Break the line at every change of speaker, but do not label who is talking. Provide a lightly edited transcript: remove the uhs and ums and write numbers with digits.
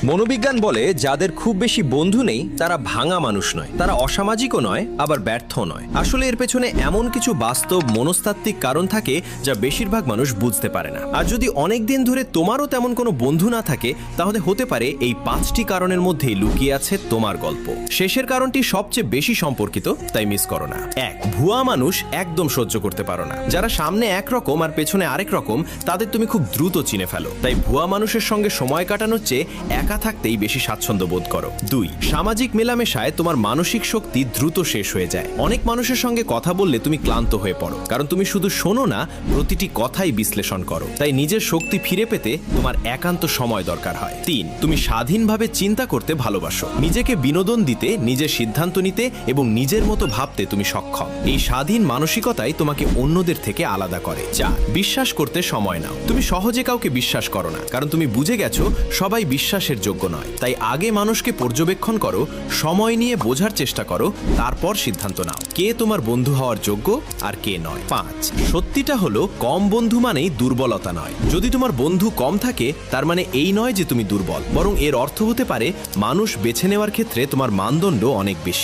মনোবিজ্ঞান বলে যাদের খুব বেশি বন্ধু নেই তারা ভাঙা মানুষ নয়, তারা অসামাজিকও নয়, আবার ব্যর্থ নয়। আসলে এর পেছনে এমন কিছু বাস্তব মনস্তাত্ত্বিক কারণ থাকে যা বেশিরভাগ মানুষ বুঝতে পারে না। আর যদি অনেক দিন ধরে তোমারও তেমন কোনো বন্ধু না থাকে, তাহলে হতে পারে এই 5টি কারণের মধ্যেই লুকিয়ে আছে তোমার গল্প। শেষের কারণটি সবচেয়ে বেশি সম্পর্কিত, তাই মিস করো না। 1, ভুয়া মানুষ একদম সহ্য করতে পারো না। যারা সামনে একরকম আর পেছনে আরেক রকম, তাদের তুমি খুব দ্রুত চিনে ফেলো। তাই ভুয়া মানুষের সঙ্গে সময় কাটানোর চেয়ে একা থাকতেই বেশি স্বাচ্ছন্দ্য বোধ করো। 2, সামাজিক মেলামেশায় তোমার মানসিক শক্তি দ্রুত শেষ হয়ে যায়। অনেক মানুষের সঙ্গে কথা বললে তুমি ক্লান্ত হয়ে পড়ো, কারণ তুমি শুধু শোনো না, প্রতিটি কথাই বিশ্লেষণ করো। তাই নিজের শক্তি ফিরে পেতে তোমার একান্ত সময় দরকার হয়। 3, তুমি স্বাধীনভাবে চিন্তা করতে ভালোবাসো। নিজেকে বিনোদন দিতে, নিজের সিদ্ধান্ত নিতে এবং নিজের মতো ভাবতে তুমি সক্ষম। এই স্বাধীন মানসিকতাই তোমাকে অন্যদের থেকে আলাদা করে। 4, বিশ্বাস করতে সময় নাও। তুমি সহজে কাউকে বিশ্বাস করো না, কারণ তুমি বুঝে গেছো সবাই বিশ্বাসের যোগ্য নয়। তাই আগে মানুষকে পর্যবেক্ষণ করো, সময় নিয়ে বোঝার চেষ্টা করো, তারপর সিদ্ধান্ত নাও কে তোমার বন্ধু হওয়ার যোগ্য আর কে নয়। 5, সত্যিটা হলো কম বন্ধু মানেই দুর্বলতা নয়। যদি তোমার বন্ধু কম থাকে, তার মানে এই নয় যে তুমি দুর্বল, বরং এর অর্থ হতে পারে মানুষ বেছে নেওয়ার ক্ষেত্রে তোমার মানদণ্ড অনেক বেশি।